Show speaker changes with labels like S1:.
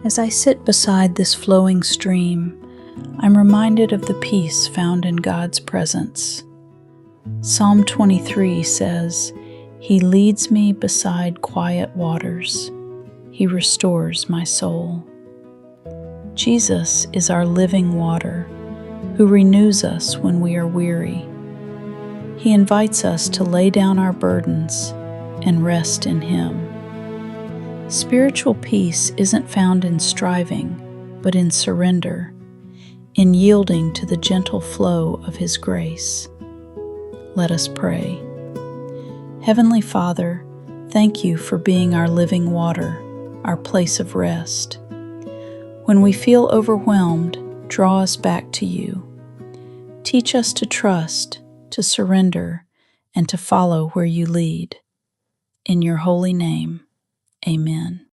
S1: As I sit beside this flowing stream, I'm reminded of the peace found in God's presence. Psalm 23 says, "He leads me beside quiet waters. He restores my soul." Jesus is our living water, who renews us when we are weary. He invites us to lay down our burdens and rest in Him. Spiritual peace isn't found in striving, but in surrender, in yielding to the gentle flow of His grace. Let us pray. Heavenly Father, thank You for being our living water, our place of rest. When we feel overwhelmed, draw us back to You. Teach us to trust, to surrender, and to follow where You lead. In Your holy name, amen.